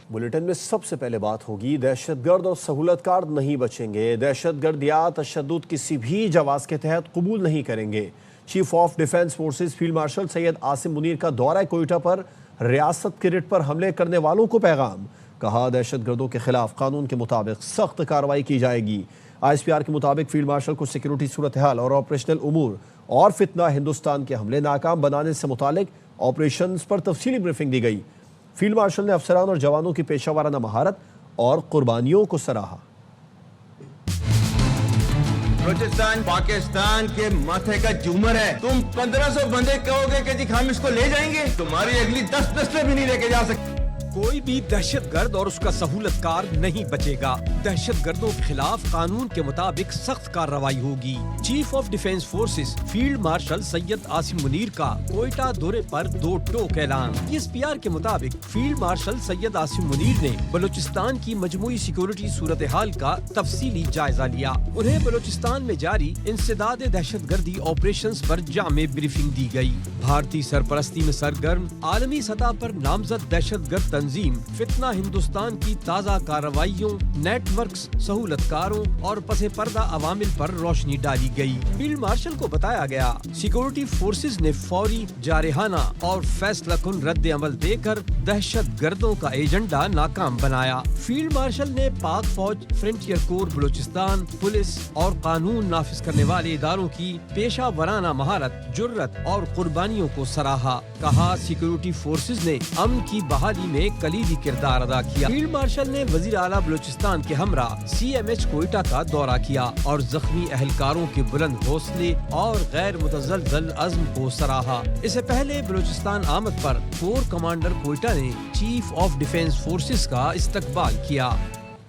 Bulletin में सबसे पहले बात होगी, दहशतगर्द और सहूलतकार नहीं बचेंगे। दहशतगर्द या तशद्दुद किसी भी जवाब के तहत कबूल नहीं करेंगे। Chief of defence forces field marshal Syed Asim Munir का दौरा कोयटा पर रियासत के रिट पर हमले करने वालों को पैगाम। कहा, दहशतगर्दों के खिलाफ कानून के मुताबिक सख्त कार्रवाई की जाएगी। ISPR के मुताबिक फील्ड मार्शल को सिक्योरिटी सूरत हाल और ऑपरेशनल उमूर और फितना हिंदुस्तान के हमले नाकाम बनाने से मुतालिक ऑपरेशंस पर तफसीली ब्रीफिंग दी गई। फील्ड मार्शल ने अफसरान और जवानों की पेशावराना महारत और कुर्बानियों को सराहा। बलूचिस्तान पाकिस्तान के माथे का झूमर है। तुम 1500 बंदे कहोगे कि जी हम इसको ले जाएंगे, तुम्हारी अगली 10 नस्लें भी नहीं लेके जा सकते। कोई भी दहशतगर्द और उसका सहूलतकार नहीं बचेगा। दहशतगर्दों के खिलाफ कानून के मुताबिक सख्त कार्रवाई होगी। Chief of defence forces field marshal Syed Asim Munir का कोयटा दौरे पर 2 टोक ऐलान। ISPR के मुताबिक फील्ड मार्शल सैयद आसिम मुनीर ने बलूचिस्तान की मजमूई सिक्योरिटी सूरत हाल का तफसीली जायजा लिया। उन्हें बलूचिस्तान में जारी इंसदाद दहशतगर्दी ऑपरेशंस पर जामे ब्रीफिंग दी गई। भारतीय सरपरस्ती में सरगर्म आलमी सतह पर नामजद दहशतगर्द तंजीम फितना हिंदुस्तान की ताज़ा कार्रवाइयों, नेटवर्क्स, सहूलतकारों और पसे पर्दा अवामिल पर रोशनी डाली गई। फील्ड मार्शल को बताया गया, सिक्योरिटी फोर्सेस ने फौरी, जारहाना और फैसला कुन रद्द अमल देकर दहशतगर्दों का एजेंडा नाकाम बनाया। फील्ड मार्शल ने पाक फौज, फ्रंटियर कोर बलूचिस्तान, पुलिस और कानून नाफिज करने वाले इदारों की पेशा वराना महारत, जुर्रत और कुर्बानियों को सराहा। कहा, सिक्योरिटी फोर्सेस ने अमन की बहाली में कलीदी किरदार अदा किया। फील्ड मार्शल ने वजीर आला बलूचिस्तान के हमरा CMH कोयटा का दौरा किया और जख्मी अहलकारों के बुलंद हौसले और गैर मुतज़लज़ल अज़्म को सराहा। इससे पहले बलूचिस्तान आमद पर कोर कमांडर कोयटा ने चीफ ऑफ डिफेंस फोर्सेस का इस्तकबाल किया।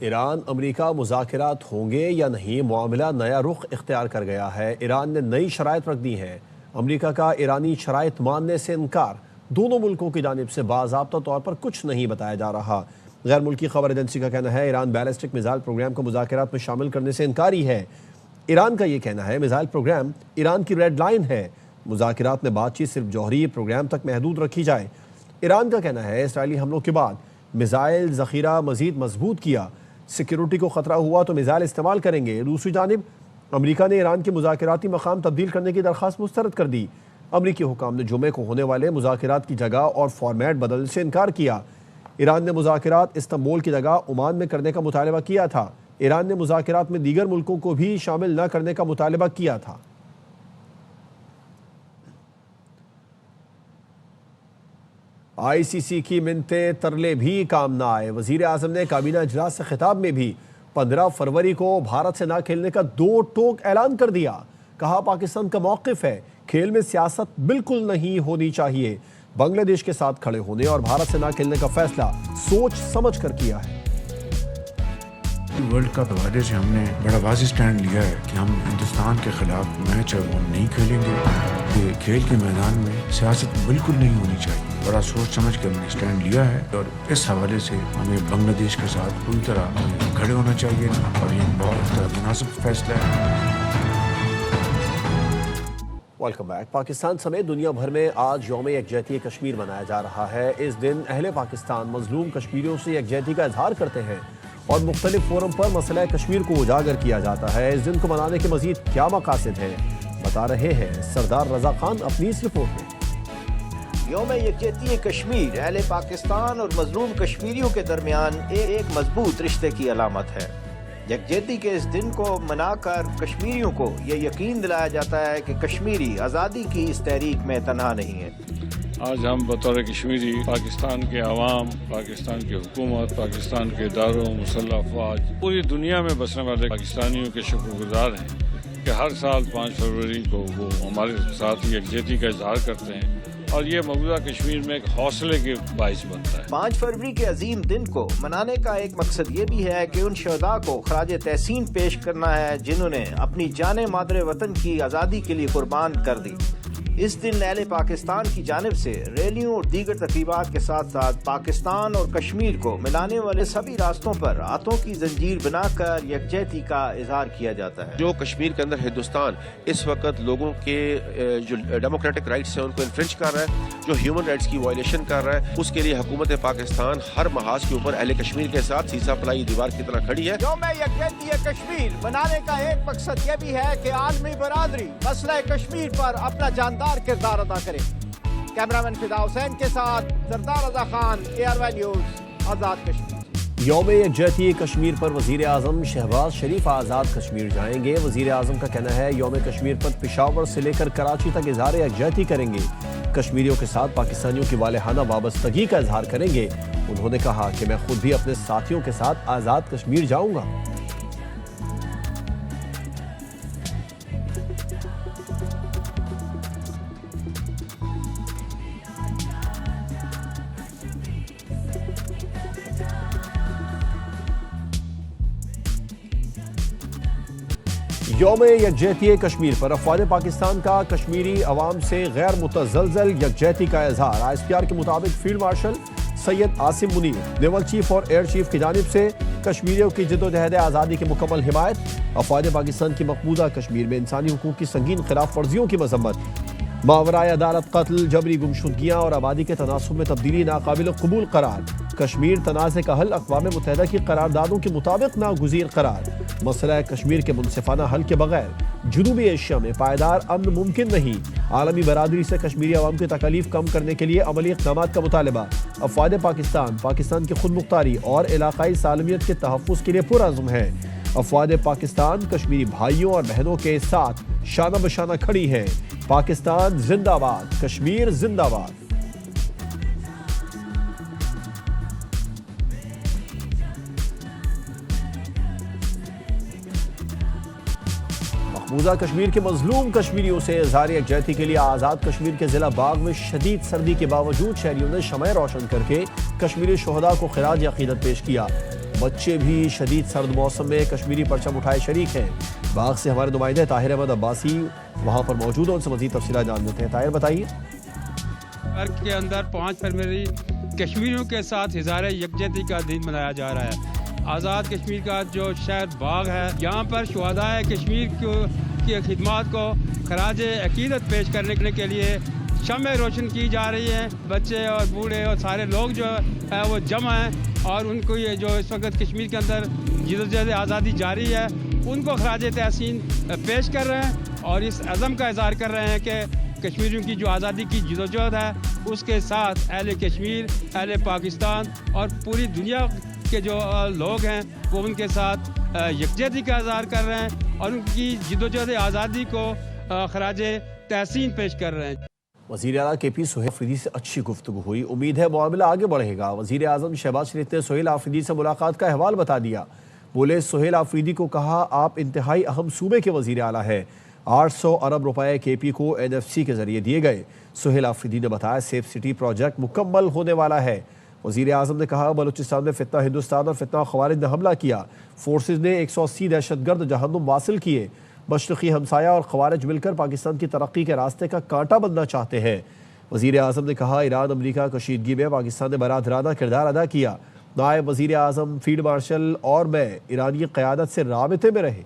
ईरान अमेरिका मुज़ाकरात होंगे या नहीं, मामला नया रुख इख्तियार कर गया है। ईरान ने नई शराइत रख दी है। अमेरिका का ईरानी शराइत मानने से इनकार। दोनों मुल्कों की जानिब से बाज़ाब्ता तौर पर कुछ नहीं बताया जा रहा। गैर मुल्की खबर एजेंसी का कहना है, ईरान बैलिस्टिक मिसाइल प्रोग्राम को मुज़ाकरात में शामिल करने से इनकारी है। ईरान का ये कहना है, मिसाइल प्रोग्राम ईरान की रेड लाइन है। मुज़ाकरात में बातचीत सिर्फ जौहरी प्रोग्राम तक महदूद रखी जाए। ईरान का कहना है, इसराइली हमलों के बाद मिसाइल ज़ख़ीरा मज़ीद मजबूत किया। सिक्योरिटी को ख़तरा हुआ तो मिसाइल इस्तेमाल करेंगे। दूसरी जानिब अमेरिका ने ईरान के मुज़ाकराती मकाम तब्दील करने की दरख्वास्त मुस्तरद कर दी। अमरीकी हुकाम ने जुमे को होने वाले मुज़ाकरात की जगह और फॉर्मेट बदलने से इनकार किया। ईरान ने मुज़ाकरात इस्तांबुल की जगह ओमान में करने का मुतालबा किया था। ईरान ने मुज़ाकरात में दीगर मुल्कों को भी शामिल न करने का मुतालबा किया था। ICC की मिन्नते तरले भी काम न आए। वज़ीर आज़म ने काबीना इजलास से खिताब में भी 15 फरवरी को भारत से ना खेलने का 2 टोक ऐलान कर दिया। कहा, पाकिस्तान का मौक़िफ़ है, खेल में सियासत बिल्कुल नहीं होनी चाहिए। बांग्लादेश के साथ खड़े होने और भारत से ना खेलने का फैसला सोच समझ कर किया है। वर्ल्ड कप हवाले से हमने बड़ा वाज़ेह स्टैंड लिया है कि हम हिंदुस्तान के खिलाफ मैच है वो नहीं खेलेंगे। ये खेल के मैदान में सियासत बिल्कुल नहीं होनी चाहिए। बड़ा सोच समझ के हमने स्टैंड लिया है और इस हवाले से हमें बांग्लादेश के साथ पूरी तरह खड़े होना चाहिए और ये बहुत मुनासिब फैसला है। Welcome back. पाकिस्तान समेत दुनिया भर में आज यौम यकजहती कश्मीर मनाया जा रहा है। इस दिन अहले पाकिस्तान मजलूम कश्मीरियों से यकजहती का इजहार करते हैं और मुख्तलिफ फोरम पर मसला कश्मीर को उजागर किया जाता है। इस दिन को मनाने के मजीद क्या मकासद हैं, बता रहे हैं सरदार रजा खान अपनी इस रिपोर्ट में। यौम यकजहती कश्मीर अहले पाकिस्तान और मजलूम कश्मीरियों के दरमियान एक मजबूत रिश्ते की अलामत है। यकजहती के इस दिन को मनाकर कश्मीरियों को यह यकीन दिलाया जाता है कि कश्मीरी आज़ादी की इस तहरीक में तन्हा नहीं है। आज हम बतौर कश्मीरी पाकिस्तान के अवाम, पाकिस्तान की हुकूमत, पाकिस्तान के इदारों, मुसल्लह अफवाज, पूरी दुनिया में बसने वाले पाकिस्तानियों के शुक्रगुजार हैं कि हर साल 5 फरवरी को वो हमारे साथ यकजहती का इजहार करते हैं और ये मौजूदा कश्मीर में एक हौसले के बाइस बनता है। 5 फरवरी के अजीम दिन को मनाने का एक मकसद ये भी है कि उन शहदा को खराज तहसीन पेश करना है जिन्होंने अपनी जाने मादरे वतन की आज़ादी के लिए कुर्बान कर दी। इस दिन अहले पाकिस्तान की जानिब से रैलियों और दीगर तकरीबात के साथ साथ पाकिस्तान और कश्मीर को मिलाने वाले सभी रास्तों पर हाथों की जंजीर बनाकर यकजहती का इजहार किया जाता है। जो कश्मीर के अंदर हिंदुस्तान इस वक्त लोगों के जो डेमोक्रेटिक राइट्स हैं उनको इन्फ्रिंज कर रहा है, जो ह्यूमन राइट्स की वायलेशन कर रहा है, उसके लिए हुकूमत पाकिस्तान हर महाज के ऊपर अहले कश्मीर के साथ सीसा पलाई दीवार की तरह खड़ी है। यौम यकजहती कश्मीर मनाने का एक मकसद यह भी है कि आलमी बरादरी मसला कश्मीर पर अपना जानदार किरदार अदा करे। कैमरामैन फिदा हुसैन के साथ सरदार रजा खान, ARY न्यूज़, आज़ाद कश्मीर। यौम यकजहती कश्मीर पर वज़ीर आज़म शहबाज शरीफ आज़ाद कश्मीर जाएंगे। वज़ीर आज़म का कहना है यौम कश्मीर पर पेशावर से लेकर कराची तक इज़हार यकजहती करेंगे। कश्मीरियों के साथ पाकिस्तानियों की वालेहाना वाबस्तगी का इजहार करेंगे। उन्होंने कहा कि मैं खुद भी अपने साथियों के साथ आज़ाद कश्मीर जाऊंगा। यौम यकजहती कश्मीर पर अफवाज पाकिस्तान का कश्मीरी अवाम से गैर मुतज़लज़ल यकजहती का इजहार। ISPR के मुताबिक field marshal Syed Asim Munir, naval chief और एयर चीफ की जानिब से कश्मीरियों की जद्दोजहद आज़ादी की मुकम्मल हिमायत। अफवाज पाकिस्तान की मकबूजा कश्मीर में इंसानी हुकूक की संगीन खिलाफ वर्जियों की मजम्मत। मावराए अदालत कत्ल, जबरी गुमशुदगियाँ और आबादी के तनासुब में तब्दीली नाकाबिल कबूल करार। कश्मीर तनाज़े का हल अक़वाम मुत्तहिदा की करारदादों के मुताबिक नागुज़ीर करार। मसला कश्मीर के मुनसिफाना हल के बगैर जनूबी एशिया में पायदार अमन मुमकिन नहीं। आलमी बरादरी से कश्मीरी अवाम की तकलीफ कम करने के लिए अमली इक़दाम का मुतालबा। अफवाद पाकिस्तान की खुद मुख्तारी और इलाकाई सालमियत के तहफ़्फ़ुज़ के लिए पुरअज़्म है। अफवाद पाकिस्तान कश्मीरी भाइयों और बहनों के साथ शाना बशाना खड़ी है। पाकिस्तान जिंदाबाद, कश्मीर जिंदाबाद। मकबूजा कश्मीर के मजलूम कश्मीरियों से इज़हार यकजहती के लिए आज़ाद कश्मीर के ज़िला बाग में शदीद सर्दी के बावजूद शहरियों ने शमए रोशन करके कश्मीरी शोहदा को खिराज अक़ीदत पेश किया। बच्चे भी शदीद सर्द मौसम में कश्मीरी परचम उठाए शरीक हैं। बाग से हमारे नुमाइंदे ताहिर अहमद अब्बासी वहाँ पर मौजूद हैं, उनसे मज़ीद तफसीलात जान लेते हैं। ताहिर बताइए। भारत के अंदर 5 फरवरी कश्मीरियों के साथ इज़हार यकजहती का दिन मनाया जा रहा है। आज़ाद कश्मीर का जो शहर बाग है, यहाँ पर शुहदाए कश्मीर की खिदमात को खराज अकीदत पेश करने के लिए शम्में रोशन की जा रही हैं। बच्चे और बूढ़े और सारे लोग जो है वो जमा हैं और उनको ये जो इस वक्त कश्मीर के अंदर जद्दोजहद आज़ादी जारी है उनको खराज तहसीन पेश कर रहे हैं और इस अज़म का इज़हार कर रहे हैं कि कश्मीरियों की जो आज़ादी की जद्दोजहद है उसके साथ अहले कश्मीर, अहले पाकिस्तान और पूरी दुनिया के जो लोग हैं वो उनके साथ यकजहती का इज़हार कर रहे हैं और उनकी जद्दोजहद आज़ादी को खराज तहसीन पेश कर रहे हैं। वज़ीर आला KP सोहेल आफरीदी से अच्छी गुफ्तगू हुई, उम्मीद है मामला आगे बढ़ेगा। वज़ीर आज़म शहबाज शरीफ ने सोहेल आफरीदी से मुलाकात का अहवाल बता दिया। बोले सोहेल आफरीदी को कहा आप इंतहाई अहम सूबे के वज़ीर आला है। 800 अरब रुपए KP को NFC के जरिए दिए गए। सोहेल आफरीदी ने बताया सेफ सिटी प्रोजेक्ट मुकम्मल होने वाला है। वज़ीर आज़म ने कहा बलूचिस्तान में फितना हिंदुस्तान और फितना ख़वारिज ने हमला किया। फोर्सेज ने 180 दहशतगर्द जहन्नुम वासिल किए। मशरक़ी हमसाया और ख़वारिज मिलकर पाकिस्तान की तरक्की के रास्ते का कांटा बनना चाहते हैं। वज़ीर आज़म ने कहा ईरान अमरीका कशीदगी में पाकिस्तान ने बरादराना किरदार अदा किया। नायब वज़ीर आज़म, फील्ड मार्शल और मैं ईरानी क़यादत से राबिते में रहे।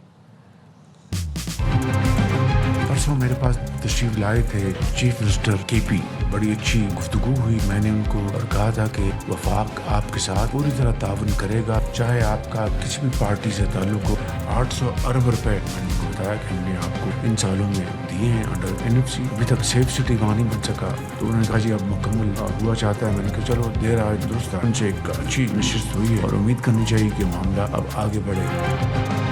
परसों मेरे पास तशरीफ लाए थे चीफ मिनिस्टर KP। बड़ी अच्छी गुफ्तगू हुई। मैंने उनको और कहा था कि वफाक आपके साथ पूरी तरह ताउन करेगा, चाहे आपका किसी भी पार्टी से ताल्लुक हो। 800 अरब रुपए मैंने उनको बताया कि हमने आपको इन सालों में दिए हैं अंडर NFC। अभी तक सेफ सिटी वहाँ नहीं बन सका, तो उन्होंने कहा जी अब मुकम्मल हुआ चाहता है। मैंने कहा चलो देर आज दुरुस्त। उनसे एक अच्छी नशिस्त हुई है और उम्मीद करनी चाहिए कि मामला अब आगे बढ़ेगा।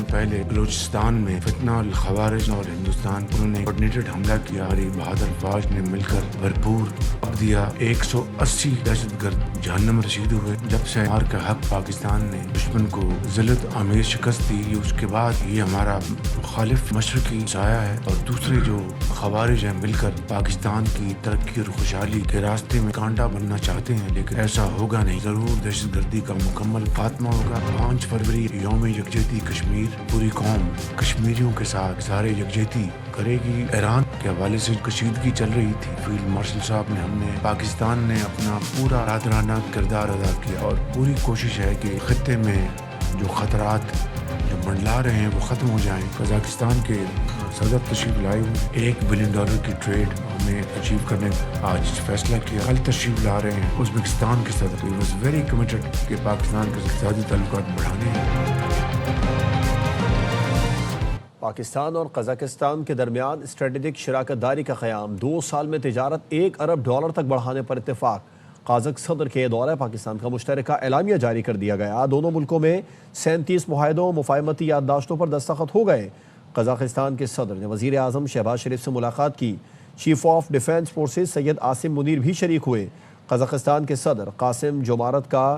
पहले बलूचिस्तान में फितना ख़वारिज और हिंदुस्तान उन्होंने कोऑर्डिनेटेड हमला किया। हमारी बहादुर फौज ने मिलकर भरपूर दिया। 180 दहशतगर्द जहन्नम रसीद हुए। जब से मार का हक पाकिस्तान ने दुश्मन को ज़िल्लत आमेज शिकस्त दी, उसके बाद ये हमारा मुखालिफ मशरक़ी साया है और दूसरे जो ख़वारिज हैं मिलकर पाकिस्तान की तरक्की और खुशहाली के रास्ते में कांटा बनना चाहते हैं, लेकिन ऐसा होगा नहीं। ज़रूर दहशतगर्दी का मुकम्मल खात्मा होगा। 5 फरवरी यौम यकजहती कश्मीर पूरी कौम कश्मीरियों के साथ सारे यकजहती करेगी। ईरान के हवाले से कशीदगी चल रही थी, फील्ड मार्शल साहब ने हमने पाकिस्तान ने अपना पूरा राजराना किरदार अदा किया और पूरी कोशिश है कि खत्ते में जो खतरात जो मंडला रहे हैं वो ख़त्म हो जाएं। कजाकिस्तान के सदर तशरीफ लाए हुए $1 बिलियन की ट्रेड हमें अचीव करने आज फैसला किया। कल तशरीफ ला रहे हैं उज़्बेकिस्तान के सदर, ही वॉज वेरी कमिटेड कि पाकिस्तान के इक़्तिसादी ताल्लुकात बढ़ाने हैं। पाकिस्तान और कजाकिस्तान के दरमियान स्ट्रेटेजिक शराकतदारी का क़याम 2 साल में तिजारत $1 अरब तक बढ़ाने पर इत्तेफाक। काज़क सदर के दौरे पाकिस्तान का मुश्तरका एलामिया जारी कर दिया गया। दोनों मुल्कों में 37 मुआहदों मुफाहमती याददाश्तों पर दस्तखत हो गए। कजाकिस्तान के सदर ने वज़ीर आज़म शहबाज शरीफ से मुलाकात की। Chief of defence forces Syed Asim Munir भी शरीक हुए। कजाकिस्तान के सदर कासिम जोमारत का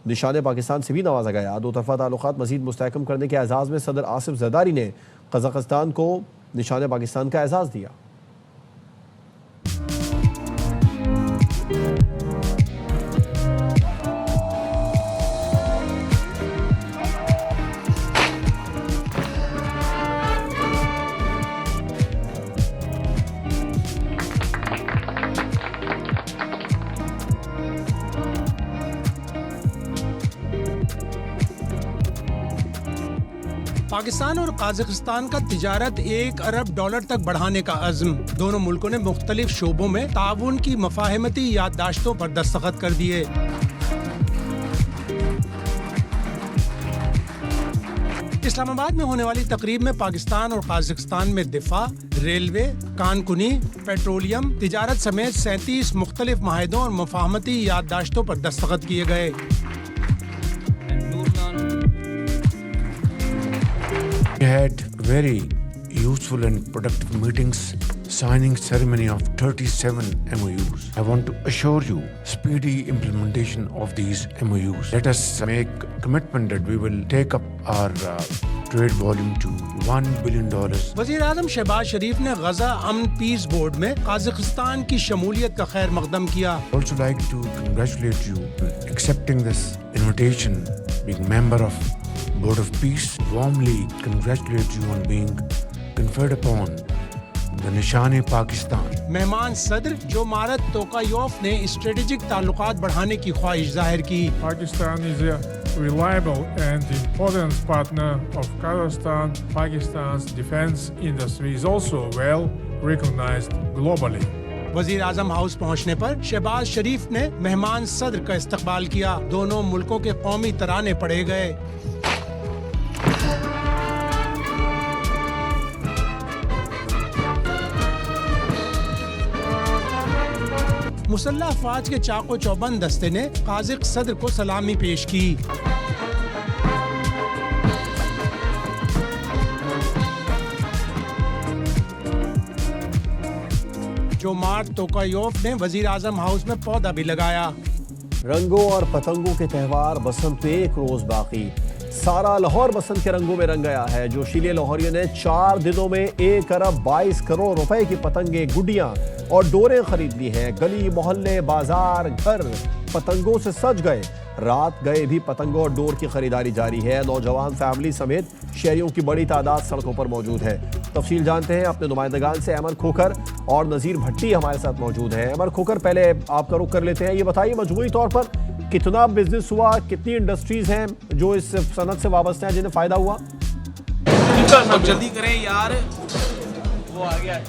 निशान पाकिस्तान से भी नवाजा गया। दो तरफ़ा ताल्लुकात मज़ीद मुस्तहकम करने के एजाज़ में सदर आसिफ ज़रदारी ने कजाकिस्तान को निशान पाकिस्तान का एजाज़ दिया। पाकिस्तान और काज़ाकिस्तान का तिजारत $1 अरब तक बढ़ाने का अज़्म। दोनों मुल्कों ने मुख्तलिफ शोबों में ताउन की मफाहमती याददाश्तों पर दस्तखत कर दिए। इस्लामाबाद में होने वाली तकरीब में पाकिस्तान और काज़ाकिस्तान में दिफा, रेलवे, कानकुनी, पेट्रोलियम, तिजारत समेत 37 मुख्तलिफ माहिदों और मफाहमती याददाश्तों पर दस्तखत किए गए। We had very useful and productive meetings, signing ceremony of 37 MOUs. I want to assure you speedy implementation of these MOUs. Let us make commitment that we will take up our trade volume to $1 billion. वज़ीर आज़म शहबाज शरीफ ने गजा अमन piece board में काज़ाकिस्तान की शमूलियत का खैर मकदम किया। I also like to congratulate you on accepting this invitation, being member of Board of Peace. Warmly congratulate you on being conferred upon the निशान पाकिस्तान। मेहमान सदर जोमारत तोकायोफ ने स्ट्रेटेजिक ताल्लुकात बढ़ाने की ख्वाहिश जाहिर की। Pakistan is a reliable and important partner of Kazakhstan. Pakistan's defense industry is also well recognized globally. वज़ीर आज़म हाउस पहुंचने पर शहबाज शरीफ ने मेहमान सदर का इस्तकबाल किया। दोनों मुल्कों के कौमी तराने पढ़े गए। मुसल्लह अफवाज के चाको चौबंद दस्ते ने काज़िक सदर को सलामी पेश की। जोमार्त तोकायोफ ने वज़ीर आज़म हाउस में पौधा भी लगाया। रंगों और पतंगों के त्यौहार बसंत में 1 रोज बाकी। सारा लाहौर बसंत के रंगों में रंग गया है। जोशीले लाहौरियों ने 4 दिनों में 1 अरब 22 करोड़ रुपए की पतंगे, गुड्डियां और डोरें खरीद ली हैं। गली मोहल्ले, बाजार, घर पतंगों से सज गए। रात गए भी पतंगों और डोर की खरीदारी जारी है। नौजवान फैमिली समेत शहरियों की बड़ी तादाद सड़कों पर मौजूद है। तफसील जानते हैं अपने नुमाइंदगान से। अमर खोखर और नज़ीर भट्टी हमारे साथ मौजूद हैं। अमर खोखर, पहले आपका रुख कर लेते हैं। ये बताइए मजमूई तौर पर कितना बिजनेस हुआ, कितनी इंडस्ट्रीज हैं जो इस सनत से वाबस्ते हैं जिन्हें फायदा हुआ? जल्दी करें यार, वो आ गया।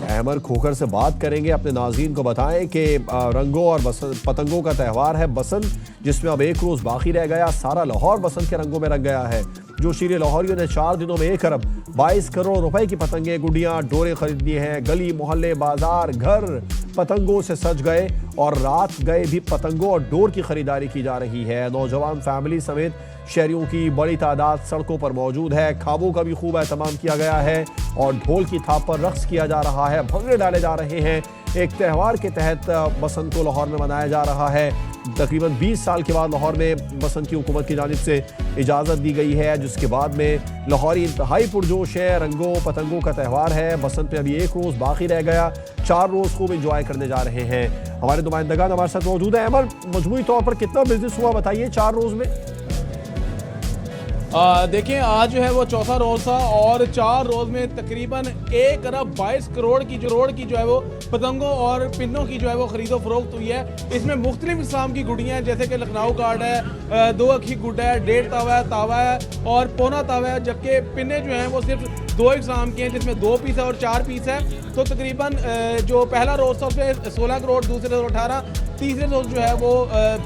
अहमद खोखर से बात करेंगे। अपने नाज़रीन को बताएं कि रंगों और पतंगों का त्यौहार है बसंत, जिसमें अब 1 रोज बाकी रह गया। सारा लाहौर बसंत के रंगों में रंग गया है। जोशीले लाहौरियों ने 4 दिनों में 1 अरब 22 करोड़ रुपए की पतंगे, गुड्डियां, डोरे खरीद ली हैं। गली मोहल्ले, बाजार, घर पतंगों से सज गए और रात गए भी पतंगों और डोर की खरीदारी की जा रही है। नौजवान फैमिली समेत शहरियों की बड़ी तादाद सड़कों पर मौजूद है। खाबों का भी खूब एहतमाम किया गया है और ढोल की थाप पर रक्स किया जा रहा है, भंगड़े डाले जा रहे हैं। एक त्यौहार के तहत बसंत को लाहौर में मनाया जा रहा है। तकरीबन 20 साल के बाद लाहौर में बसंत की हुकूमत की जानिब से इजाज़त दी गई है, जिसके बाद में लाहौरी इंतहाई पुरजोश है। रंगों पतंगों का त्यौहार है। बसंत में अभी 1 रोज़ बाकी रह गया। 4 रोज़ खूब इंजॉय करने जा रहे हैं। हमारे नुमाइंदगान हमारे साथ मौजूद है। अमर, मजमूई तौर पर कितना बिजनेस हुआ बताइए 4 रोज़ में? देखिए आज जो है वो चौथा रोज़ था और 4 रोज़ में तकरीबन 1 अरब 22 करोड़ की जो है वो पतंगों और पिन्नों की जो है वो ख़रीदो फरोख्त हुई है। इसमें मुख्तलिफ इस्लाम की गुड़ियाँ हैं, जैसे कि लखनऊ कार्ड है, 2 अखी गुड्डा है, 1.5 तावा है और पौना तावा है, जबकि पिन्ने जो हैं वो सिर्फ 2 इस्लाम के हैं, जिसमें 2 पीस है और 4 पीस है। तो तकरीबन जो पहला रोज़ था उसमें 16 करोड़, दूसरे रोज़ 18, तीसरे रोज़ जो है वो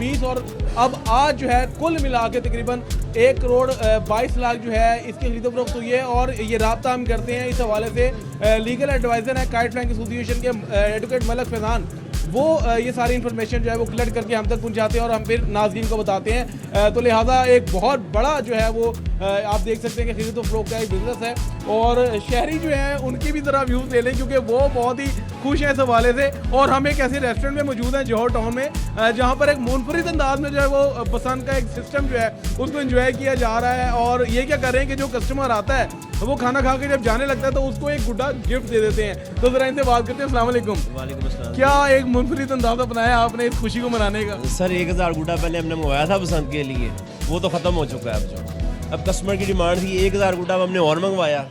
20 और अब आज जो है कुल मिला के तकरीबन 1 करोड़ 22 लाख जो है इसकी खरीदो फरोख्त हुई है। और ये राब्ता हम करते हैं इस हवाले से लीगल एडवाइज़र है काइट फ्लाइंग एसोसिएशन के एडवोकेट मलक फैज़ान, वो ये सारी इन्फॉर्मेशन जो है वो कलेक्ट करके हम तक पहुंचाते हैं और हम फिर नाज़रीन को बताते हैं। तो लिहाजा एक बहुत बड़ा जो है वो आप देख सकते हैं कि खरीदो फरोख्त का एक बिजनेस है और शहरी जो है उनकी भी ज़रा व्यूज़ ले लें क्योंकि वो बहुत ही खुश हैं इस हवाले से। और हम एक ऐसे रेस्टोरेंट में मौजूद हैं जौहर टाउन में जहाँ पर एक मुनफरिद अंदाज में जो है वो पसंद का एक सिस्टम जो है उसको एंजॉय किया जा रहा है। और ये क्या कर रहे हैं कि जो कस्टमर आता है तो वो खाना खा के जब जाने लगता है तो उसको एक गुड्डा गिफ्ट दे देते हैं। तो ज़रा इनसे बात करते हैं। अस्सलाम वालेकुम। वालेकुम अस्सलाम। क्या एक मुनफरिद अंदाज़ा बनाया आपने इस खुशी को मनाने का? सर 1000 गुड्डा पहले हमने मंगवाया था पसंद के लिए, वो तो ख़त्म हो चुका है। अब कस्टमर की डिमांड थी 1000 गुड्डा, हमने और मंगवाया।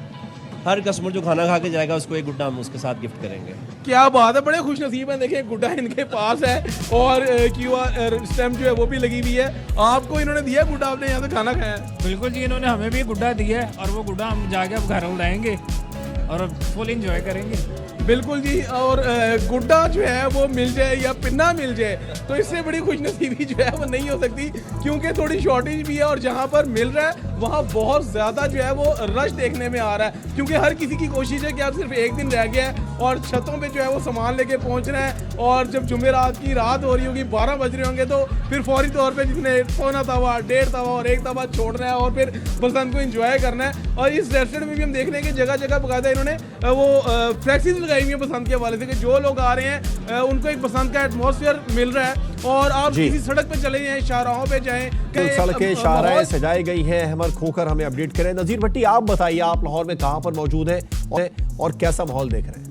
हर कस्टमर जो खाना खा के जाएगा उसको एक गुड्डा हम उसके साथ गिफ्ट करेंगे। क्या बात है, बड़े खुश नसीब हैं। देखिए गुड्डा इनके पास है और QR स्टैम्प जो है वो भी लगी हुई है। आपको इन्होंने दिया गुड्डा, आपने यहाँ से खाना खाया? बिल्कुल जी, इन्होंने हमें भी गुड्डा दिया है और वो गुड्डा हम जाके अब घर उड़ाएंगे और फुल इंजॉय करेंगे। बिल्कुल जी। और गुड्डा जो है वो मिल जाए या पिन्ना मिल जाए तो इससे बड़ी खुशनसीबी जो है वो नहीं हो सकती क्योंकि थोड़ी शॉर्टेज भी है और जहाँ पर मिल रहा है वहाँ बहुत ज़्यादा जो है वो रश देखने में आ रहा है क्योंकि हर किसी की कोशिश है कि अब सिर्फ एक दिन रह गया है और छतों पे जो है वो सामान लेके पहुँच रहे हैं। और जब जुमेरात की रात हो रही होगी, 12 बज रहे होंगे, तो फिर फौरी तौर पे जिसने पौना तवा, 1.5 तवा और 1 तवा छोड़ना है और फिर पसंद को एंजॉय करना है। और इस रेस्टोरेंट में भी हम देख रहे हैं कि जगह जगह बकायदा इन्होंने वो फ्लैक्सीज लगाई हुई है पसंद के हवाले से कि जो लोग आ रहे हैं उनको एक पसंद का एटमॉस्फेयर मिल रहा है। और आप किसी सड़क पे चले जाएं, शाहराहों पे जाएं, सड़कें शाहराहें सजाई गई हैं। अहमद खोकर हमें अपडेट करें। नज़ीर भट्टी, आप बताइए, आप लाहौर में कहाँ पर मौजूद हैं और कैसा माहौल देख रहे हैं?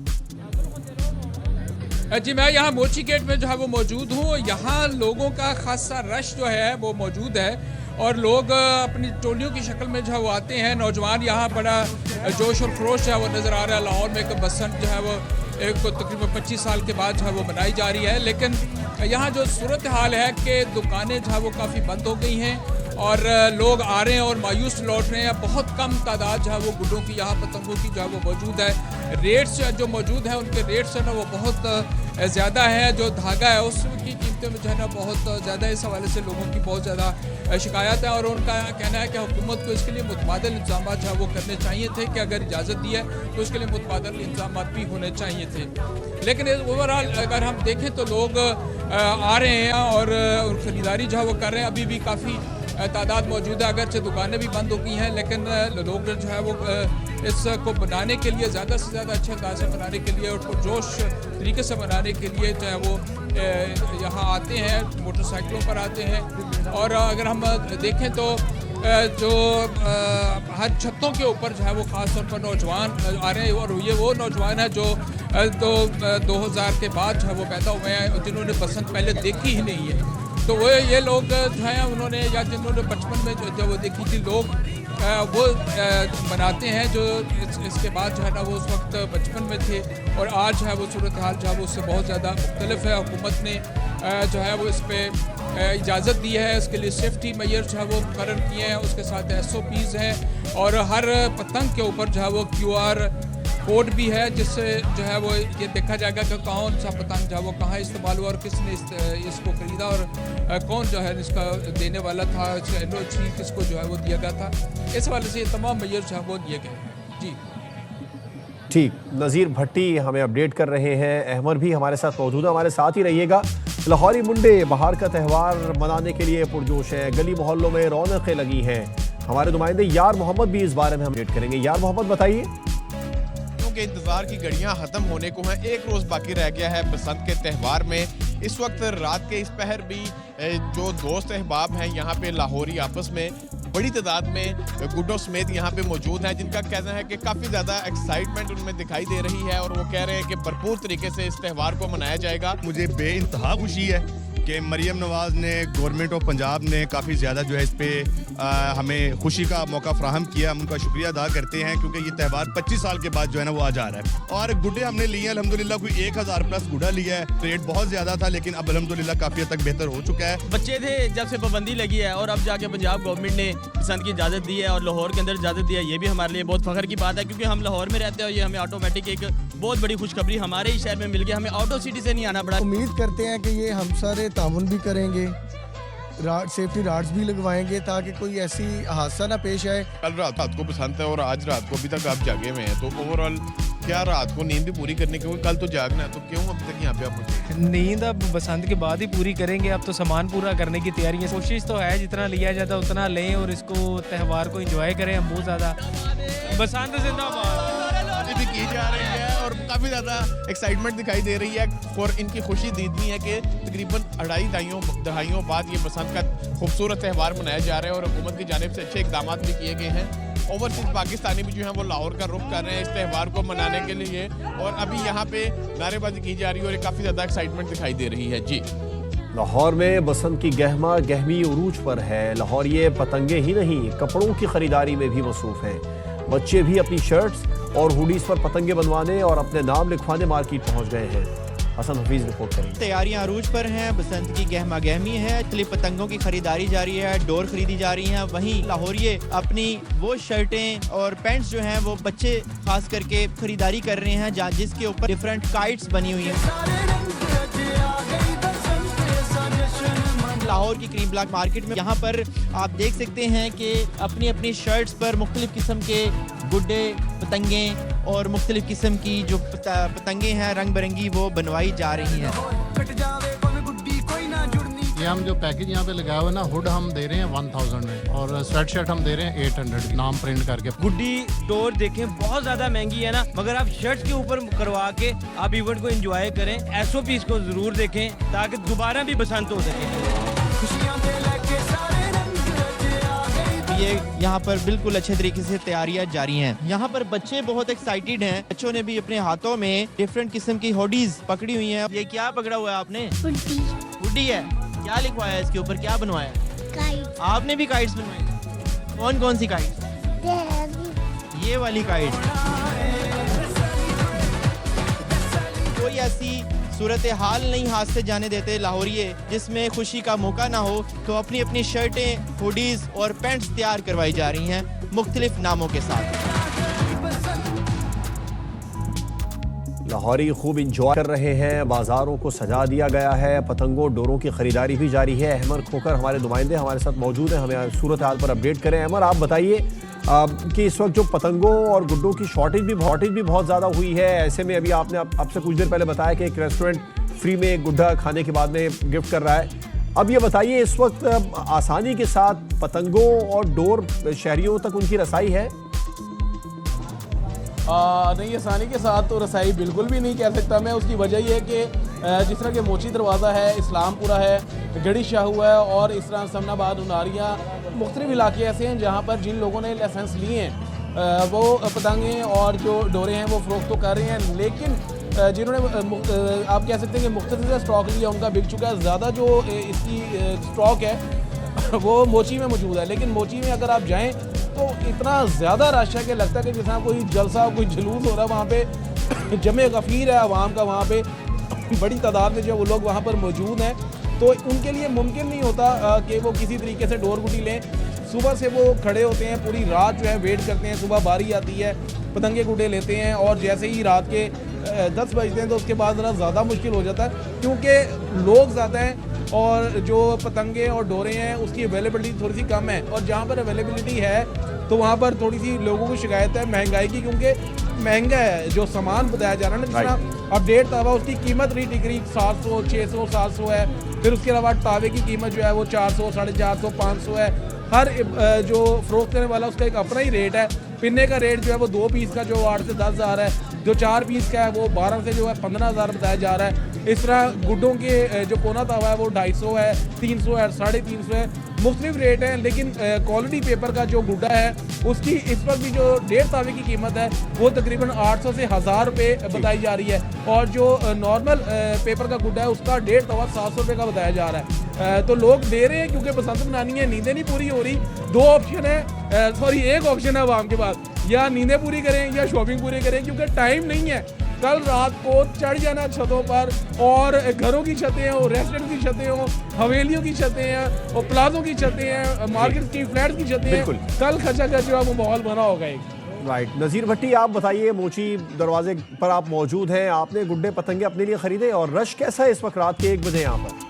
जी, मैं यहाँ मोची गेट में जो है वो मौजूद हूँ। यहाँ लोगों का खासा रश जो है वो मौजूद है और लोग अपनी टोलियों की शक्ल में जो है वो आते हैं। नौजवान यहाँ बड़ा जोश और खरोश है वो नज़र आ रहा है। लाहौर में एक बसंत जो है वो एक तकरीबन 25 साल के बाद जो है वो मनाई जा रही है। लेकिन यहाँ जो सूरत हाल है कि दुकानें जो है वो काफ़ी बंद हो गई हैं और लोग आ रहे हैं और मायूस लौट रहे हैं। बहुत कम तादाद जो है वो गुड्डों की, यहाँ पतंगों की जो है वो मौजूद है। रेट्स जो मौजूद हैं उनके रेट्स है ना वो बहुत ज़्यादा है। जो धागा है उसकी कीमतें में जो है ना बहुत ज़्यादा, इस हवाले से लोगों की बहुत ज़्यादा शिकायत है और उनका कहना है कि हुकूमत को इसके लिए मुतबादिल इंतजाम जो है वो करने चाहिए थे कि अगर इजाज़त दी है तो उसके लिए मुतबादिल इंतजाम भी होने चाहिए थे। लेकिन ओवरऑल अगर हम देखें तो लोग आ रहे हैं और ख़रीदारी जो है वो कर रहे हैं। अभी भी काफ़ी तादाद मौजूद है, अगरचे दुकानें भी बंद हो गई हैं लेकिन लोग जो है वो इसको बनाने के लिए ज़्यादा से ज़्यादा अच्छे अंदाज से बनाने के लिए और पुरजोश तरीके से बनाने के लिए जो है वो यहाँ आते हैं, मोटरसाइकिलों पर आते हैं। और अगर हम देखें तो जो हर छतों के ऊपर जो है वो ख़ास तौर पर नौजवान आ रहे हैं और ये वो नौजवान है जो 2000 के बाद जो है वो पैदा हुए हैं, जिन्होंने बसंत पहले देखी ही नहीं है। तो वो ये लोग जो हैं उन्होंने या जिन्होंने बचपन में जो वो देखी थी लोग वो बनाते हैं जो इसके बाद जो है ना वो उस वक्त बचपन में थे और आज जो है वो सूरत हाल जो है वो उससे बहुत ज़्यादा मुख्तलिफ है। हुकूमत ने जो है वो इस पर इजाज़त दी है, इसके लिए सेफ्टी मेजर जो है वो मुकर्रर किए हैं, उसके साथ SOPs हैं और हर पतंग के ऊपर जो है वो QR कोड भी है जिससे जो है वो ये देखा जाएगा कि कौन सा पतंग जो है वो कहाँ इस्तेमाल हुआ और किसने इसको ख़रीदा और कौन जो है इसका देने वाला था, NOC किसको जो है वो दिया गया था। इस वाले से ये तमाम मेजर जो है वो दिए गए। जी ठीक, नज़ीर भट्टी हमें अपडेट कर रहे हैं। अहमद भी हमारे साथ मौजूद है, हमारे साथ ही रहिएगा। लाहौरी मुंडे बहार का त्यौहार मनाने के लिए पुरजोश है, गली मोहल्लों में रौनकें लगी हैं। हमारे नुमाइंदे यार मोहम्मद भी इस बारे में हम अपडेट करेंगे। यार मोहम्मद, बताइए। के इंतजार की घड़ियां खत्म होने को हैं, एक रोज बाकी रह गया है बसंत के त्यौहार में। इस वक्त रात के इस पहर भी जो दोस्त अहबाब हैं यहाँ पे लाहौरी आपस में बड़ी तादाद में गुड्डों समेत यहाँ पे मौजूद हैं, जिनका कहना है कि काफ़ी ज़्यादा एक्साइटमेंट उनमें दिखाई दे रही है और वो कह रहे हैं कि भरपूर तरीके से इस त्यौहार को मनाया जाएगा। मुझे बेइंतहा खुशी है कि मरियम नवाज़ ने, गवर्नमेंट ऑफ पंजाब ने काफ़ी ज़्यादा जो है इस पर हमें खुशी का मौका फ्राहम किया। हम उनका शुक्रिया अदा करते हैं क्योंकि ये त्यौहार 25 साल के बाद जो है ना वो आज आ रहा है। और गुड्डे हमने लिए हैं अल्हम्दुलिल्लाह, कोई 1000 प्लस गुड्डा लिया है। रेट बहुत ज़्यादा था लेकिन अब अल्हम्दुलिल्लाह काफ़ी हद तक बेहतर हो चुका है। बच्चे थे जब से पाबंदी लगी है और अब जाके पंजाब गवर्नमेंट ने बसंत की इजाज़त दी है और लाहौर के अंदर इजाज़त दी है, ये भी हमारे लिए बहुत फ़ख्र की बात है क्योंकि हम लाहौर में रहते हैं और ये हमें ऑटोमेटिक एक बहुत बड़ी खुशखबरी हमारे ही शहर में मिल गया। हमें आउट ऑफ सिटी से नहीं आना पड़ा। उम्मीद करते हैं कि ये हम सारे ताउन भी करेंगे, सेफ्टी राड्स भी लगवाएंगे ताकि कोई ऐसी हादसा ना पेश आए। कल रात को बसंत है और आज रात को अभी तक आप जागे हुए हैं, तो ओवरऑल क्या रात को नींद भी पूरी करने, क्योंकि कल तो जागना है, तो क्यों अभी तक यहाँ पे आप नींद अब बसंत के बाद ही पूरी करेंगे। अब तो सामान पूरा करने की तैयारी है। कोशिश तो है जितना लिया जाता है उतना लें और इसको त्यौहार को एंजॉय करें हम बहुत ज़्यादा। बसंत जिंदाबाद भी की जा रही है और काफ़ी ज़्यादा एक्साइटमेंट दिखाई दे रही है और इनकी खुशी दीदनी है कि तकरीबन 2.5 दहाइयों बाद ये बसंत का खूबसूरत त्यौहार मनाया जा रहा है और हुकूमत की जानिब से अच्छे इकदाम भी किए गए हैं। ओवरसीज पाकिस्तानी भी जो हैं वो लाहौर का रुख कर रहे हैं इस त्यौहार को मनाने के लिए और अभी यहाँ पे नारेबाजी की जा रही है और काफ़ी ज़्यादा एक्साइटमेंट दिखाई दे रही है। जी, लाहौर में बसंत की गहमा गहमी उरूज पर है। लाहौरिये पतंगे ही नहीं कपड़ों की खरीदारी में भी मसरूफ हैं। बच्चे भी अपनी शर्ट्स और हुडीज पर पतंगे बनवाने और अपने नाम लिखवाने मार्केट पहुंच गए हैं। हसन हफीज रिपोर्ट करेंगे। तैयारियां अरूज पर हैं, बसंत की गहमा गहमी है, इसलिए पतंगों की खरीदारी जारी है, डोर खरीदी जा रही हैं। वहीं लाहौरिये अपनी वो शर्टें और पैंट्स जो हैं वो बच्चे खास करके खरीदारी कर रहे हैं जिसके ऊपर डिफरेंट काइट्स बनी हुई हैं। लाहौर की क्रीम ब्लॉक मार्केट में यहाँ पर आप देख सकते हैं कि अपनी अपनी शर्ट्स पर मुख्तलिफ किस्म के गुड्डे, पतंगे और मुख्तलिफ किस्म की जो पतंगे हैं रंग बिरंगी वो बनवाई जा रही हैं। ये हम जो पैकेज यहाँ पे लगाया हुआ है ना, हुड हम दे रहे हैं 1000 में और स्वेट शर्ट हम दे रहे हैं 800 नाम प्रिंट करके। गुड्डी डोर देखें बहुत ज्यादा महंगी है ना, मगर आप शर्ट के ऊपर करवा के आप इवेंट को एंजॉय करें। SOPs को जरूर देखें ताकि दोबारा भी बसंत हो सके। ये यहाँ पर बिल्कुल अच्छे तरीके से तैयारियां जारी हैं। यहाँ पर बच्चे बहुत एक्साइटेड हैं। बच्चों ने भी अपने हाथों में डिफरेंट किस्म की हुडीज पकड़ी हुई हैं। ये क्या पकड़ा हुआ है आपने? हुडी है। क्या लिखवाया है इसके ऊपर, क्या बनवाया? काइट। आपने भी काइट्स बनवाई? कौन कौन सी काइट? ये वाली काइट। कोई ऐसी सूरत हाल नहीं हाथ से जाने देते लाहौरिये जिसमें खुशी का मौका ना हो, तो अपनी अपनी शर्टें, हुडीज और पैंट्स तैयार करवाई जा रही हैं मुख्तलिफ नामों के साथ। लाहौरी खूब इंजॉय कर रहे हैं, बाजारों को सजा दिया गया है, पतंगों डोरों की खरीदारी भी जारी है। अहमद खोकर हमारे नुमाइंदे हमारे साथ मौजूद हैं, हमें सूरत हाल पर अपडेट करें। अहमद, आप बताइए कि इस वक्त जो पतंगों और गुड्डों की शॉर्टेज भी बहुत ज़्यादा हुई है। ऐसे में अभी आपने आपसे कुछ देर पहले बताया कि एक रेस्टोरेंट फ्री में एक गुड्डा खाने के बाद में गिफ्ट कर रहा है। अब ये बताइए इस वक्त आसानी के साथ पतंगों और डोर शहरियों तक उनकी रसाई है? नहीं, आसानी के साथ तो रसाई बिल्कुल भी नहीं कह सकता मैं। उसकी वजह यह है कि जिस तरह के मोची दरवाज़ा है, इस्लामपुरा है, गढ़ी शाहू है और इस तरह समनाबाद, उनारियाँ, मुख्तलिफ इलाके ऐसे हैं जहाँ पर जिन लोगों ने लाइसेंस लिए हैं वो पतंगे और जो डोरे हैं वो फ़रोख्त तो कर रहे हैं, लेकिन जिन्होंने आप कह सकते हैं कि मुख्तलिफ स्टॉक लिया उनका बिक चुका है। ज़्यादा जो इसकी स्टॉक है वो मोची में मौजूद है, लेकिन मोची में अगर आप जाएँ तो इतना ज़्यादा रश है कि लगता है कि जैसा कोई जलसा, कोई जुलूस हो रहा है वहाँ पे। जमे गफ़ीर है आवाम का वहाँ पे, बड़ी तादाद में जो वो लोग वहाँ पर मौजूद हैं, तो उनके लिए मुमकिन नहीं होता कि वो किसी तरीके से डोर गुडी लें। सुबह से वो खड़े होते हैं, पूरी रात जो है वेट करते हैं, सुबह बारी आती है, पतंगे गुड्डे लेते हैं और जैसे ही रात के 10 बजते हैं तो उसके बाद ज़रा ज़्यादा मुश्किल हो जाता है क्योंकि लोग ज़्यादा हैं और जो पतंगे और डोरे हैं उसकी अवेलेबिलिटी थोड़ी सी कम है। और जहाँ पर अवेलेबिलिटी है तो वहाँ पर थोड़ी सी लोगों को शिकायत है महंगाई की, क्योंकि महंगा है जो सामान बताया जा रहा है ना, जितना अपडेट तावा उसकी कीमत नहीं टिक रही, 700, 600, 700 है। फिर उसके अलावा तावे की कीमत जो है वो 400, 450, 500 है। हर जो फ़रोख्त करने वाला उसका एक अपना ही रेट है। पिन्ने का रेट जो है वो 2 पीस का जो 8 से 10 हज़ार है, जो 4 पीस का है वो 12 से जो है 15 हज़ार बताया जा रहा है। इस तरह गुड्डों के जो पौना तवा है वो 250 है, 300 है, 350 है, मुख्तलिफ रेट हैं। लेकिन क्वालिटी पेपर का जो गुड्डा है उसकी इस वक्त भी जो 1.5 तावे की कीमत है वो तकरीबन 800 से 1000 रुपये बताई जा रही है, और जो नॉर्मल पेपर का गुड्डा है उसका 1.5 तवा 700 रुपये का बताया जा रहा है। तो लोग दे रहे हैं क्योंकि पसंद बनानी है, नींदें नहीं पूरी हो रही। दो ऑप्शन है, एक ऑप्शन है आवाम के पास, या नींदें पूरी करें या शॉपिंग पूरी करें, क्योंकि टाइम नहीं है। कल रात को चढ़ जाना छतों पर, और घरों की छतें हो, रेस्टोरेंट की छतें हो, हवेलियों की छतें हैं और प्लाजों की छतें हैं, मार्केट की फ्लैट की छतें हैं। कल खचाखच जो है वो माहौल बना होगा एक। राइट, नज़ीर भट्टी आप बताइए, मोची दरवाजे पर आप मौजूद हैं, आपने गुड्डे पतंगे अपने लिए खरीदे और रश कैसा है इस वक्त रात के 1 बजे यहाँ पर?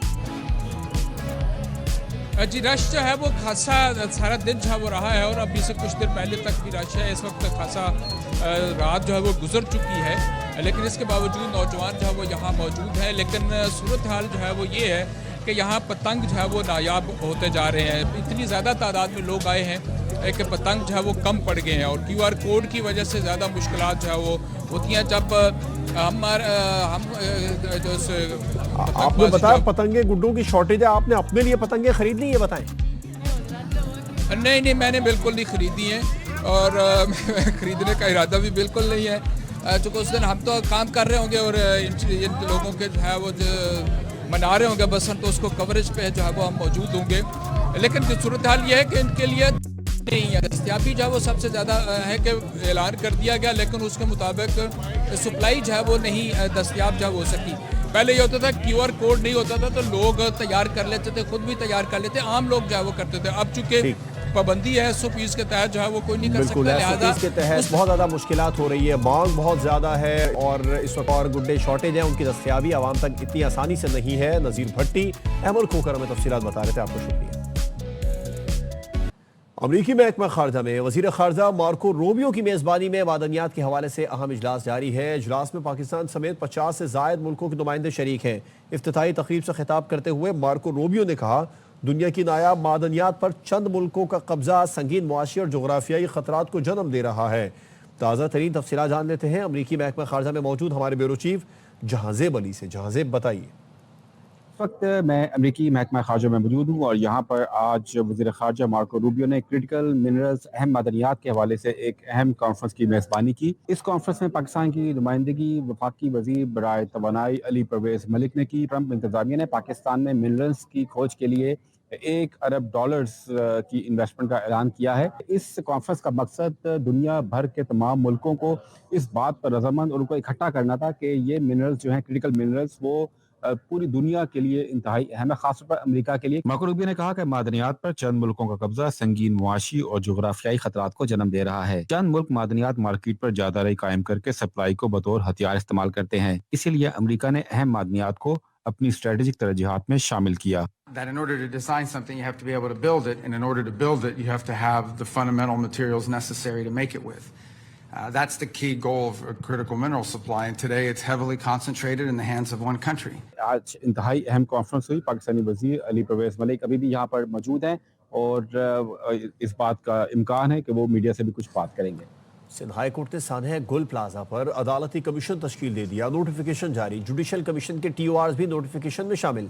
जी रश जो है वो खासा सारा दिन जो है वो रहा है, और अभी से कुछ देर पहले तक भी रश है। इस वक्त खासा रात जो है वो गुजर चुकी है, लेकिन इसके बावजूद नौजवान जो है वो यहाँ मौजूद है। लेकिन सूरत हाल जो है वो ये है कि यहाँ पतंग जो है वो नायाब होते जा रहे हैं। इतनी ज़्यादा तादाद में लोग आए हैं कि पतंग जो है वो कम पड़ गए हैं, और QR कोड की वजह से ज़्यादा मुश्किलात जो है वो होती हैं। जब हम जो आपने बताया पतंगे गुड्डों की शॉर्टेज है, आपने अपने लिए पतंगे खरीद ली, ये बताएं। नहीं, मैंने बिल्कुल नहीं खरीदी है, और खरीदने का इरादा भी बिल्कुल नहीं है। चूँकि उस दिन हम तो काम कर रहे होंगे और इन लोगों के जो है वो मना रहे होंगे बसंत, तो उसको कवरेज पे जो है वो हम मौजूद होंगे। लेकिन सूरत हाल ये है कि इनके लिए नहीं है दस्तियाबी जो है वो सबसे ज़्यादा है कि ऐलान कर दिया गया, लेकिन उसके मुताबिक सप्लाई जो है वो नहीं दस्तियाब जो हो सकी। पहले ये होता था QR कोड नहीं होता था तो लोग तैयार कर लेते थे, खुद भी तैयार कर लेते, आम लोग जो है वो करते थे। अब चूंकि पाबंदी है SOPs के तहत जो है वो कोई नहीं कर सकता, लिहाजा के तहत बहुत ज़्यादा मुश्किलात हो रही है, मांग बहुत ज़्यादा है, और इस वक्त और गुड्डे शॉर्टेज हैं, उनकी दस्तियाबी आवाम तक इतनी आसानी से नहीं है। नज़ीर भट्टी, अहमद खोकर हमें तफसीलात बता रहे थे, आपको शुक्रिया। अमरीकी महकमा खारजा में वज़ीर खारजा मार्को रूबियो की मेज़बानी में मादनियात के हवाले से अहम इजलास जारी है। इजलास में पाकिस्तान समेत 50 से ज़ायद मुल्कों के नुमाइंदे शरीक हैं। इफ्तिताही तकरीब से खिताब करते हुए मार्को रूबियो ने कहा, दुनिया की नायाब मादनियात पर चंद मुल्कों का कब्जा संगीन मुआशी और जोग्राफियाई खतरात को जन्म दे रहा है। ताज़ा तरीन तफसीलात जान लेते हैं अमरीकी महकमा खारजा में मौजूद हमारे ब्यूरो चीफ जहांजेब अली से। जहांजेब बताइए। इस वक्त मैं अमरीकी महकमा खारजा में मौजूद हूँ और यहाँ पर आज वज़ीर खारजा मार्को रूबियो ने क्रिटिकल मिनरल्स अहम मादनियात के हवाले से एक अहम कॉन्फ्रेंस की मेज़बानी की। इस कॉन्फ्रेंस में पाकिस्तान की नुमाइंदगी वफाकी वज़ीर बराए तवानाई अली परवेज़ मलिक ने की। ट्रंप इंतज़ामिया ने पाकिस्तान में मिनरल्स की खोज के लिए $1 अरब की इन्वेस्टमेंट का ऐलान किया है। इस कॉन्फ्रेंस का मकसद दुनिया भर के तमाम मुल्कों को इस बात पर रजामंद और उनको इकट्ठा करना था कि ये मिनरल्स जो हैं क्रिटिकल मिनरल्स वो पूरी दुनिया के लिए इंतहाई अहम है, खासतौर पर अमेरिका के लिए। मार्को रूबियो ने कहा कि मादनियात पर चंद मुल्कों का कब्जा संगीन मुआशी और जोग्राफियाई खतरात को जन्म दे रहा है। चंद मुल्क मादनियात मार्केट पर ज्यादा रही कायम करके सप्लाई को बतौर हथियार इस्तेमाल करते हैं, इसीलिए अमेरिका ने अहम मादनियात को अपनी स्ट्रेटेजिक तरजीहात में शामिल किया। That in order to design something, you have to be able to build it, and in order to build it, you have to have the fundamental materials necessary to make it with. That's the key goal of a critical mineral supply, and today it's heavily concentrated in the hands of one country. आज इंतहाई अहम conference हुई। पाकिस्तानी वज़ीर अली परवेज़ मलिक अभी भी यहाँ पर मौजूद हैं और इस बात का इम्कान है कि वो मीडिया से भी कुछ बात करेंगे। सिंध हाई कोर्ट ने सानहा गुल प्लाजा पर अदालती कमीशन तश्कील दे दिया, नोटिफिकेशन जारी। जुडिशल कमीशन के TORs भी नोटिफिकेशन में शामिल।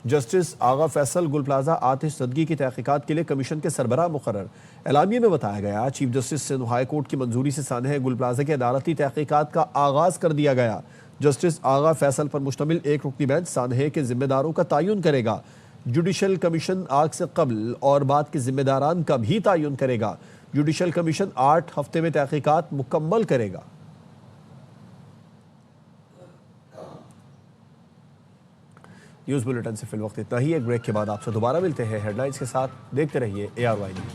जस्टिस आगा फैसल गुल प्लाजा आतिश ज़दगी की तहकीकात के लिए कमीशन के सरबराह मुकर्रर। एलामिया में बताया गया, chief justice Sindh high court की मंजूरी से सानहा गुल प्लाजा के अदालती तहकीकात का आगाज़ कर दिया गया। जस्टिस आगा फैसल पर मुश्तमिल एक रुकनी बेंच सानहे के जिम्मेदारों का तयन करेगा। जुडिशल कमीशन आग से कबल और बाद के जिम्मेदारान का भी तयन करेगा। जुडिशल कमीशन 8 हफ्ते में तहकीकात मुकम्मल करेगा। न्यूज़ बुलेटिन से फिल वक्त इतना ही। एक ब्रेक के बाद आपसे दोबारा मिलते हैं हेडलाइंस के साथ। देखते रहिए ARY न्यूज़।